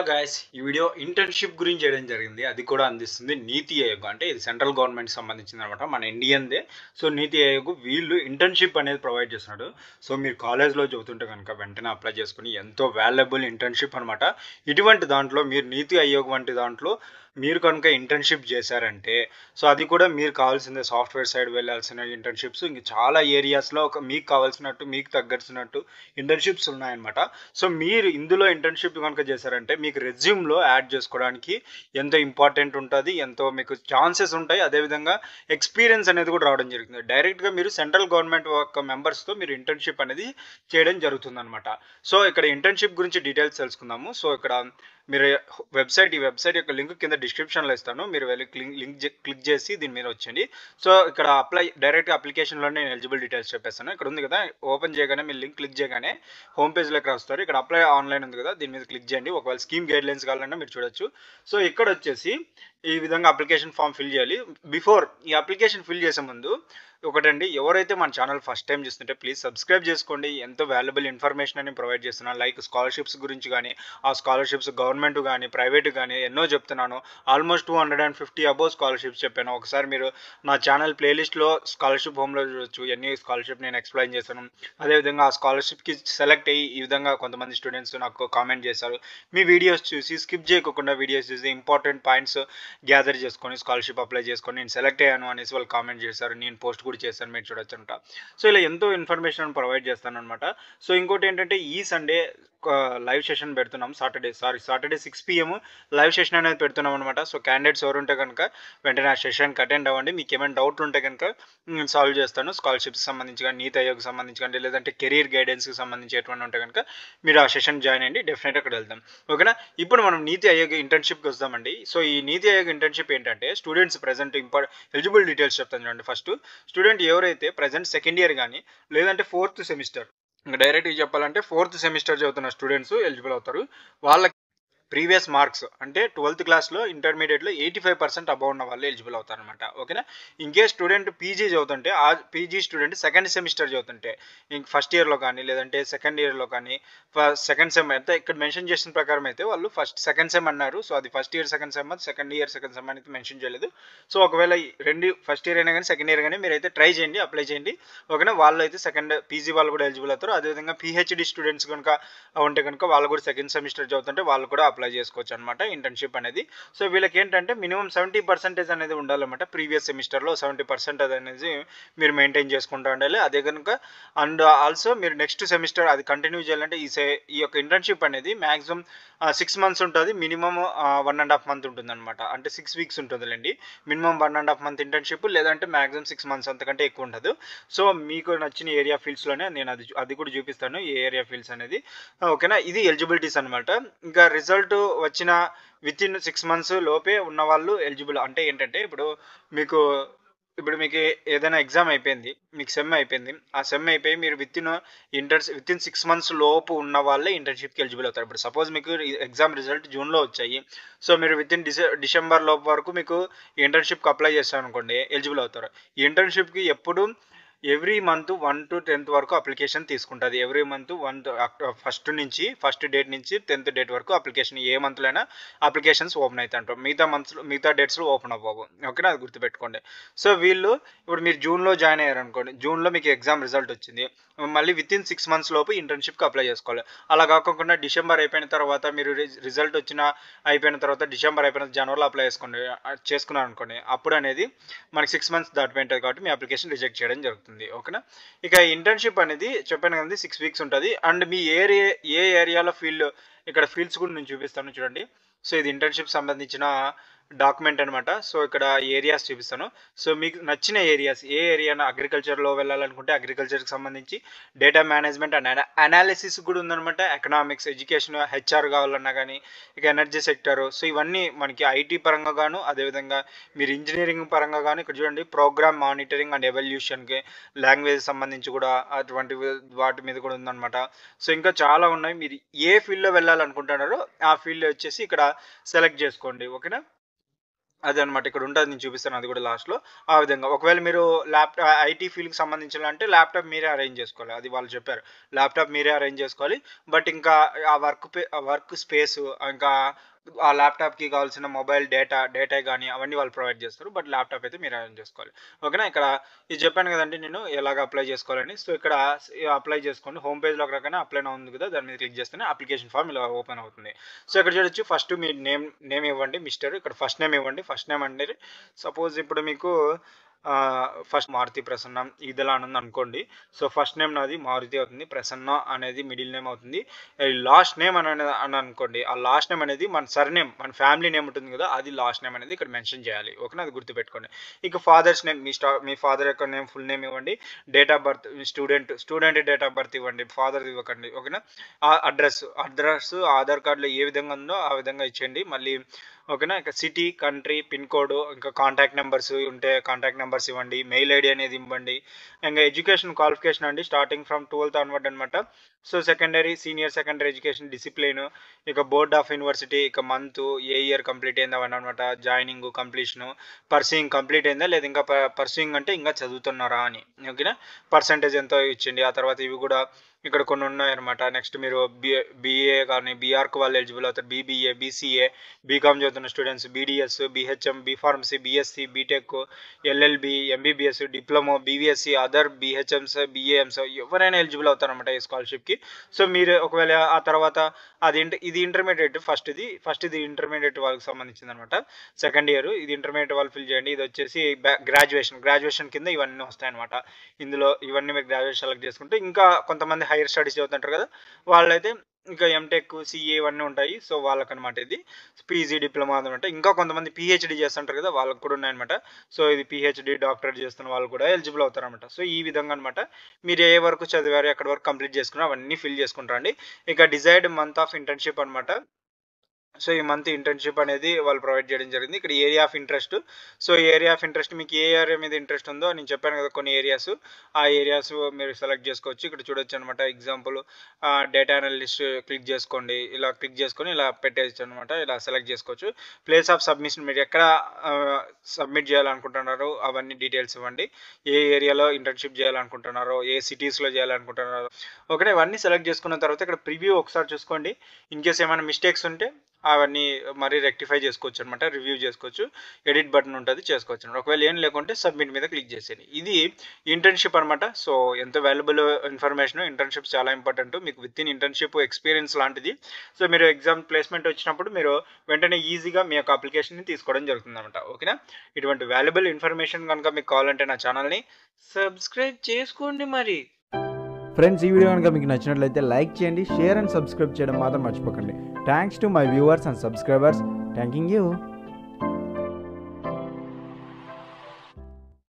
Guys ఈ video internship గురించి చేయడం జరిగింది. అది కూడా అందిస్తుంది నీతి ఆయోగ్. అంటే ఇది సెంట్రల్ గవర్నమెంట్‌కి సంబంధించిందనమాట. మన ఇండియన్‌దే. సో, నీతి ఆయోగ్ వీళ్ళు ఇంటర్న్‌షిప్ అనేది ప్రొవైడ్ చేస్తున్నాడు. సో, మీరు కాలేజ్‌లో చదువుతుంటే గనుక వెంటనే అప్లై చేసుకొని ఎంతో వాల్యుబుల్ ఇంటర్న్‌షిప్ అనమాట. ఇటువంటి దాంట్లో మీరు నీతి ఆయోగ్ వంటి దాంట్లో మీరు కనుక ఇంటర్న్‌షిప్ చేశారంటే సో, అది కూడా మీరు కావాల్సిందే సాఫ్ట్‌వేర్ సైడ్ వెళ్ళాల్సిన ఇంటర్న్‌షిప్స్ ఇంక చాలా ఏరియాస్‌లో మీకు కావాల్సినట్టు, మీకు తగ్గట్టునట్టు ఇంటర్న్‌షిప్స్ ఉన్నాయన్నమాట. సో, మీరు ఇందులో ఇంటర్న్‌షిప్ గనుక చేశారంటే మీకు రెజ్యూమ్‌లో యాడ్ చేసుకోవడానికి ఎంతో ఇంపార్టెంట్ ఉంటది. ఎంతో మీకు ఛాన్సెస్ ఉంటాయి. అదేవిధంగా ఎక్స్‌పీరియన్స్ అనేది కూడా రావడం జరుగుతుంది. డైరెక్ట్‌గా మీరు సెంట్రల్ గవర్నమెంట్ యొక్క మెంబర్స్‌తో మీరు ఇంటర్న్‌షిప్ అనేది చేయడం జరుగుతుందనమాట. సో, ఇక్కడ ఇంటర్న్‌షిప్ గురించి డీటెయిల్స్ తెలుసుకుందాము. సో, ఇక్కడ మీరు ఈ వెబ్‌సైట్ యొక్క లింక్ కింద డిస్క్రిప్షన్‌లో ఇస్తాను. మీరు వెళ్ళి క్లిక్ చేసి దీని మీద వచ్చేయండి. సో, ఇక్కడ డైరెక్ట్‌గా అప్లికేషన్‌లోనే నేను ఎలిజిబుల్ డీటెయిల్స్ చెప్పేస్తాను. ఇక్కడ ఉంది కదా! ఓపెన్ చేయగానే మీరు లింక్ క్లిక్ చేయగానే హోమ్ పేజ్‌లోకి వస్తారు. ఇక్కడ అప్లై ఆన్‌లైన్ ఉంది కదా! దీని మీద క్లిక్ చేయండి. ఒకవేళ స్కీమ్ గైడ్‌లైన్స్ కావాలన్నా మీరు చూడొచ్చు. సో, ఇక్కడొచ్చేసి ఈ విధంగా అప్లికేషన్ ఫార్మ్ ఫిల్ చేయాలి. ఈ అప్లికేషన్ ఫిల్ చేసే ముందు ఒకటండి, ఎవరైతే మన ఛానల్ ఫస్ట్ టైం చూస్తుంటే ప్లీజ్ సబ్స్క్రైబ్ చేసుకోండి. ఎంతో వాల్యుబుల్ ఇన్ఫర్మేషన్ అని ప్రొవైడ్ చేస్తున్నాను. లైక్ స్కాలర్‌షిప్స్ గురించి గానీ, ఆ స్కాలర్‌షిప్స్ గవర్నమెంట్ గానీ, ప్రైవేట్ గానీ ఎన్నో చెప్తున్నాను. ఆల్మోస్ట్ 250 అబోవ్ స్కాలర్‌షిప్స్ చెప్పాను. ఒకసారి మీరు నా ఛానల్ ప్లేలిస్ట్‌లో స్కాలర్‌షిప్ హోమ్‌లో చూడొచ్చు. ఎన్ని స్కాలర్‌షిప్ నేను ఎక్స్‌ప్లెయిన్ చేశాను. అదేవిధంగా ఆ స్కాలర్‌షిప్‌కి సెలెక్ట్ అయ్యి ఈ విధంగా కొంతమంది స్టూడెంట్స్ నాకు కామెంట్ చేశారు. మీ వీడియోస్ చూసి స్కిప్ చేయకుండా వీడియోస్ చూసి ఇంపార్టెంట్ పాయింట్స్ గ్యాదర్ చేసుకొని స్కాలర్‌షిప్ అప్లై చేసుకొని నేను సెలెక్ట్ అయ్యాను అనేసి వాళ్ళు కామెంట్ చేశారు. నేను పోస్ట్ కూడా చేశాను. మీరు చూడొచ్చనమాట. సో, ఇలా ఎంతో ఇన్ఫర్మేషన్ ప్రొవైడ్ చేస్తాననమాట. సో, ఇంకోటి ఏంటంటే ఈ సండే లైవ్ సెషన్ పెడుతున్నాం. సాటర్డే 6 PM లైవ్ సెషన్ అనేది పెడుతున్నాం అనమాట. సో, క్యాండిడేట్స్ ఎవరుంటే కనుక వెంటనే ఆ సెషన్‌కి అటెండ్ అవ్వండి. మీకు ఏమైనా డౌట్లు ఉంటే కనుక నేను సాల్వ్ చేస్తాను. స్కాలర్‌షిప్స్‌కి సంబంధించి కానీ, నీతి ఆయోగ్‌కి సంబంధించి కానీ, లేదంటే కెరీర్ గైడెన్స్‌కి సంబంధించి ఎటువంటి ఉంటే కనుక మీరు ఆ సెషన్ జాయిన్ అయ్యండి. డెఫినెట్‌గా అక్కడ వెళ్దాం. ఓకేనా? ఇప్పుడు మనం నీతి ఆయోగ్ ఇంటర్న్‌షిప్‌కి వద్దామండి. సో, ఈ నీతి ఆయోగ్ ఇంటర్న్‌షిప్ ఏంటంటే స్టూడెంట్స్ ప్రెజెంట్ ఎలిజిబుల్ డీటెయిల్స్ చెప్తాను చూడండి. ఫస్ట్ స్టూడెంట్ ఎవరైతే ప్రెజెంట్ సెకండ్ ఇయర్ గానీ, లేదంటే ఫోర్త్ సెమిస్టర్ ఇంక డైరెక్ట్‌గా చెప్పాలంటే ఫోర్త్ సెమిస్టర్ చదువుతున్న స్టూడెంట్స్ ఎలిజిబుల్ అవుతారు. వాళ్ళకి ప్రీవియస్ మార్క్స్ అంటే 12థ్ క్లాస్‌లో, ఇంటర్మీడియేట్‌లో 85% అబోవ్ ఉన్న వాళ్ళు ఎలిజిబుల్ అవుతారనమాట. ఓకేనా? ఇన్‌కేస్ స్టూడెంట్ పీజీ చదువుతుంటే, ఆ పీజీ స్టూడెంట్ సెకండ్ సెమిస్టర్ చదువుతుంటే, ఫస్ట్ ఇయర్‌లో కానీ, లేదంటే సెకండ్ ఇయర్‌లో కానీ, సెకండ్ సెమ్ అయితే ఇక్కడ మెన్షన్ చేసిన ప్రకారం అయితే వాళ్ళు సెకండ్ సెమ్ అన్నారు. సో, అది first year second sem, second year second sem అనేది మెన్షన్ చేయలేదు. సో, ఒకవేళ ఫస్ట్ ఇయర్ అయినా గానీ, సెకండ్ ఇయర్ గానీ మీరైతే ట్రై చేయండి, అప్లై చేయండి. ఓకేనా? వాళ్ళైతే పీజీ వాళ్ళు కూడా ఎలిజిబుల్ అవుతారు. అదేవిధంగా పీహెచ్‌డీ స్టూడెంట్స్ గనుక ఉంటే కనుక వాళ్ళు కూడా సెకండ్ సెమిస్టర్ చదువుతుంటే వాళ్ళు కూడా అప్లై చేసుకోవచ్చు అనమాట ఇంటర్న్‌షిప్ అనేది. సో, వీళ్ళకి ఏంటంటే మినిమమ్ 70% అనేది ఉండాలన్నమాట. ప్రీవియస్ సెమిస్టర్‌లో 70% అనేది మీరు మెయింటైన్ చేసుకుంటూ ఉండాలి. అదే కనుక ఆల్సో మీరు నెక్స్ట్ సెమిస్టర్ అది కంటిన్యూ చేయాలంటే ఈ యొక్క ఇంటర్న్‌షిప్ అనేది మాక్సిమం 6 మంత్స్ ఉంటది. మినిమమ్ 1½ మంత్ ఉంటుందన్నమాట. అంటే 6 వీక్స్ ఉంటుందిలెండి. మినిమమ్ 1½ మంత్ ఇంటర్న్‌షిప్, లేదంటే మాక్సిమం 6 మంత్స్, అంతకంటే ఎక్కువ ఉండదు. సో, మీకు నచ్చిన ఏరియా ఫీల్డ్స్‌లోనే నేను అది కూడా చూపిస్తాను. ఏ ఏరియా ఫీల్డ్స్ అనేది. ఓకేనా? ఇది ఎలిజిబిలిటీస్ అనమాట. ఇంకా రిజల్ట్ వచ్చిన వితిన్ 6 మంత్స్ లోపే ఉన్నవాళ్ళు ఎలిజిబుల్. అంటే ఏంటంటే ఇప్పుడు మీకు ఏదైనా ఎగ్జామ్ అయిపోయింది. మీకు సెమ్ అయిపోయింది. ఆ సెమ్ అయిపోయి మీరు వితిన్ 6 మంత్స్ లోపు ఉన్న వాళ్ళే ఇంటర్న్‌షిప్‌కి ఎలిజిబుల్ అవుతారు. ఇప్పుడు సపోజ్ మీకు ఎగ్జామ్ రిజల్ట్ జూన్‌లో వచ్చాయి. సో, మీరు వితిన్ డిసెంబర్ లోపు వరకు మీకు ఇంటర్న్‌షిప్‌కి అప్లై చేశారనుకోండి, ఎలిజిబుల్ అవుతారు. ఈ ఇంటర్న్‌షిప్‌కి ఎప్పుడు ఎవ్రీ మంత్ 1-10th వరకు అప్లికేషన్ తీసుకుంటది. ఎవ్రీ మంత్ ఫస్ట్ డేట్ నుంచి 10th డేట్ వరకు అప్లికేషన్ ఏ మంత్‌లో అయినా అప్లికేషన్స్ ఓపెన్ అయితాయంట. మిగతా డేట్స్‌లో ఓపెన్ అవ్వవు. ఓకేనా? అది గుర్తుపెట్టుకోండి. సో, ఇప్పుడు మీరు జూన్‌లో జాయిన్ అయ్యారనుకోండి. జూన్‌లో మీకు ఎగ్జామ్ రిజల్ట్ వచ్చింది. మళ్ళీ వితిన్ 6 మంత్స్ లోపు ఇంటర్న్‌షిప్‌కి అప్లై చేసుకోవాలి. అలా కాకోకుండా డిసెంబర్ అయిపోయిన తర్వాత మీరు రిజల్ట్ అయిపోయిన తర్వాత డిసెంబర్ అయిపోయిన జనవరిలో అప్లై చేసుకున్నారనుకోండి. అప్పుడు అనేది మనకి 6 మంత్స్ దాటిపోయి ఉంటది కాబట్టి మీ అప్లికేషన్ రిజెక్ట్ చేయడం జరుగుతుంది. ఓకేనా? ఇక ఇంటర్న్‌షిప్ అనేది చెప్పాను కదండీ 6 వీక్స్ ఉంటది. అండ్ మీ ఏ ఏరియాలో ఇక్కడ ఫీల్డ్స్ కూడా నేను చూపిస్తాను చూడండి. సో, ఇది ఇంటర్న్‌షిప్ సంబంధించిన డాక్యుమెంట్ అనమాట. సో, ఇక్కడ ఏరియాస్ చూపిస్తాను. సో, మీకు నచ్చిన ఏరియాస్ ఏ ఏరియాన అగ్రికల్చర్‌లో వెళ్ళాలనుకుంటే అగ్రికల్చర్‌కి సంబంధించి, డేటా మేనేజ్మెంట్ అండ్ అనాలిసిస్ కూడా ఉందనమాట. ఎకనామిక్స్, ఎడ్యుకేషన్, హెచ్ఆర్ కావాలన్నా గానీ, ఇక ఎనర్జీ సెక్టర్. సో, ఇవన్నీ మనకి ఐటీ పరంగా గాను, అదేవిధంగా మీరు ఇంజినీరింగ్ పరంగా గాను ఇక్కడ చూడండి ప్రోగ్రామ్ మానిటరింగ్ అండ్ ఎవల్యూషన్‌కి లాంగ్వేజ్ సంబంధించి కూడా వాటి మీద కూడా ఉందనమాట. సో, ఇంకా చాలా ఉన్నాయి. మీరు ఏ ఫీల్డ్‌లో వెళ్ళాలనుకుంటున్నారో ఆ ఫీల్డ్ వచ్చేసి ఇక్కడ సెలెక్ట్ చేసుకోండి. ఓకేనా? అదనమాట. ఇక్కడ ఉంటది. నేను చూపిస్తాను అది కూడా లాస్ట్‌లో. ఆ విధంగా. ఒకవేళ మీరు ఐటీ ఫీల్డ్‌కి సంబంధించాలంటే ల్యాప్‌టాప్ మీరే అరేంజ్ చేసుకోవాలి. అది వాళ్ళు చెప్పారు. ల్యాప్‌టాప్ మీరే అరేంజ్ చేసుకోవాలి. బట్ ఇంకా ఆ వర్క్ స్పేసు ఇంకా ఆ ల్యాప్‌టాప్‌కి కావాల్సిన మొబైల్ డేటా గాని అవన్నీ వాళ్ళు ప్రొవైడ్ చేస్తారు. బట్ ల్యాప్‌టాప్ అయితే మీరు అరేంజ్ చేసుకోవాలి. ఓకేనా? ఇక్కడ ఇది చెప్పాను కదండీ నేను ఎలాగ అప్లై చేసుకోవాలని. సో, ఇక్కడ అప్లై చేసుకోండి. హోమ్ పేజ్‌లోకి రాగానే అప్లై నౌ ఉంది కదా! దాని మీద క్లిక్ చేస్తేనే అప్లికేషన్ ఫార్మ్ ఇలా ఓపెన్ అవుతుంది. సో, ఇక్కడ చూడొచ్చు ఫస్ట్ మీ నేమ్ ఇవ్వండి మిస్టర్. ఇక్కడ ఫస్ట్ నేమ్ ఇవ్వండి. ఫస్ట్ నేమ్ అంటే సపోజ్ ఇప్పుడు మీకు ఫస్ట్ మారుతి ప్రసన్న ఇదిలా అని ఉందనుకోండి. సో, ఫస్ట్ నేమ్ నాది మారుతి అవుతుంది. ప్రసన్న అనేది మిడిల్ నేమ్ అవుతుంది. లాస్ట్ నేమ్ అని అనుకోండి. ఆ లాస్ట్ నేమ్ అనేది మన సర్‌నేమ్ మన ఫ్యామిలీ నేమ్ ఉంటుంది కదా! అది లాస్ట్ నేమ్ అనేది ఇక్కడ మెన్షన్ చేయాలి. ఓకేనా? అది గుర్తుపెట్టుకోండి. ఇక ఫాదర్స్ నేమ్ మీ ఫాదర్ యొక్క నేమ్ ఫుల్ నేమ్ ఇవ్వండి. Date of birth student date of birth ఇవ్వండి. ఫాదర్‌ది ఇవ్వకండి. ఓకేనా? అడ్రస్ ఆధార్ కార్డ్‌లో ఏ విధంగా ఉందో ఆ విధంగా ఇచ్చేయండి. మళ్ళీ ఓకేనా? ఇక సిటీ, కంట్రీ, పిన్ కోడ్ ఇంకా కాంటాక్ట్ నంబర్స్ ఉంటే కాంటాక్ట్ నంబర్స్ ఇవ్వండి. మెయిల్ ఐడీ అనేది ఇవ్వండి. ఇంగా ఎడ్యుకేషన్ క్వాలిఫికేషన్ అండి స్టార్టింగ్ ఫ్రమ్ 12థ్ ఆన్వర్డ్ అనమాట. So, senior secondary education discipline, ఇక బోర్డ్ ఆఫ్ యూనివర్సిటీ, ఇక మంత్, ఏ ఇయర్ కంప్లీట్ అయింది అవన్నీ అనమాట. జాయినింగ్, కంప్లీషను, పర్సూయింగ్ కంప్లీట్ అయిందా లేదా ఇంకా పర్సూయింగ్ అంటే ఇంకా చదువుతున్నారా అని. ఓకేనా? పర్సెంటేజ్ ఎంతో ఇచ్చేయండి. ఆ తర్వాత ఇవి కూడా ఇక్కడ కొన్ని ఉన్నాయన్నమాట. నెక్స్ట్ మీరు బీఏ కానీ బీఆర్క్ వాళ్ళు ఎలిజిబుల్ అవుతారు. బీబీఏ, బీసీఏ, బీకామ్ చదువుతున్న students, BDS, BHM, B pharmacy, BSc, BTech, LLB, MBBS, diploma, BVSc, other BHMS, BAMS ఎవరైనా ఎలిజిబుల్ అవుతారన్నమాట ఈ స్కాలర్షిప్కి. సో, మీరు ఒకవేళ ఆ తర్వాత ఇది ఇంటర్మీడియట్ ఫస్ట్ ఇది ఇంటర్మీడియట్ వాళ్ళకి సంబంధించింది అనమాట. సెకండ్ ఇయర్ ఇది ఇంటర్మీడియట్ వాళ్ళు ఫిల్ చేయండి. ఇది వచ్చేసి గ్రాడ్యుయేషన్ కింద ఇవన్నీ వస్తాయన్నమాట. ఇందులో ఇవన్నీ మీరు గ్రాడ్యుయేషన్ సెలెక్ట్ చేసుకుంటే ఇంకా కొంతమంది హైయర్ స్టడీస్ చదువుతుంటారు కదా! వాళ్ళైతే ఇంకా ఎంటెక్, సీఏ ఇవన్నీ ఉంటాయి. సో, వాళ్ళకనమాట ఇది. పీజీ, డిప్లొమా అనమాట. ఇంకా కొంతమంది పీహెచ్‌డీ చేస్తుంటారు కదా! వాళ్ళకి కూడా ఉన్నాయన్నమాట. సో, ఇది పీహెచ్‌డీ, డాక్టరేట్ చేస్తున్న వాళ్ళు కూడా ఎలిజిబుల్ అవుతారనమాట. సో, ఈ విధంగా అనమాట. మీరు ఏ వరకు చదివారు, ఎక్కడి వరకు కంప్లీట్ చేసుకున్నారో అవన్నీ ఫిల్ చేసుకుంటారండి. ఇక డిజైర్డ్ మంత్ ఆఫ్ ఇంటర్న్‌షిప్ అనమాట. సో, ఈ మంత్ ఇంటర్న్‌షిప్ అనేది వాళ్ళు ప్రొవైడ్ చేయడం జరిగింది. ఇక్కడ area of interest. So, area of interest మీకు ఏ ఏరియా మీద ఇంట్రెస్ట్ ఉందో నేను చెప్పాను కదా కొన్ని ఏరియాస్. ఆ ఏరియాస్ మీరు సెలెక్ట్ చేసుకోవచ్చు. ఇక్కడ చూడొచ్చనమాట. ఎగ్జాంపుల్ డేటా అనలిస్ట్ క్లిక్ చేసుకోండి. ఇలా క్లిక్ చేసుకొని ఇలా పెట్టేయొచ్చనమాట. ఇలా సెలెక్ట్ చేసుకోవచ్చు. ప్లేస్ ఆఫ్ సబ్మిషన్ మీరు ఎక్కడ సబ్మిట్ చేయాలనుకుంటున్నారో అవన్నీ డీటెయిల్స్ ఇవ్వండి. ఏ ఏరియాలో ఇంటర్న్‌షిప్ చేయాలనుకుంటున్నారో, ఏ సిటీస్‌లో చేయాలనుకుంటున్నారో ఓకేనా? ఇవన్నీ సెలెక్ట్ చేసుకున్న తర్వాత ఇక్కడ ప్రివ్యూ ఒకసారి చూసుకోండి. ఇన్‌కేస్ ఏమైనా మిస్టేక్స్ ఉంటే అవన్నీ మరీ రెక్టిఫై చేసుకోవచ్చు అనమాట. రివ్యూ చేసుకోవచ్చు. ఎడిట్ బటన్ ఉంటుంది చేసుకోవచ్చు అనమాట. ఒకవేళ ఏం లేకుంటే సబ్మిట్ మీద క్లిక్ చేసేయండి. ఇది ఇంటర్న్‌షిప్ అనమాట. సో, ఎంతో వాల్యుబుల్ ఇన్ఫర్మేషన్. ఇంటర్న్‌షిప్స్ చాలా ఇంపార్టెంట్. మీకు వితిన్ ఇంటర్న్‌షిప్ ఎక్స్పీరియన్స్ లాంటిది. సో, మీరు ఎగ్జామ్ ప్లేస్మెంట్ వచ్చినప్పుడు మీరు వెంటనే ఈజీగా మీ యొక్క అప్లికేషన్‌ని తీసుకోవడం జరుగుతుందనమాట. ఓకేనా? ఇటువంటి వాల్యుబుల్ ఇన్ఫర్మేషన్ కనుక మీకు కావాలంటే నా ఛానల్‌ని సబ్స్క్రైబ్ చేసుకోండి మరి. ఫ్రెండ్స్, ఈ వీడియో కనుక మీకు నచ్చినట్లయితే లైక్ చేయండి, షేర్ అండ్ సబ్స్క్రైబ్ చేయడం మాత్రం మర్చిపోకండి. Thanks to my viewers and subscribers. Thanking you.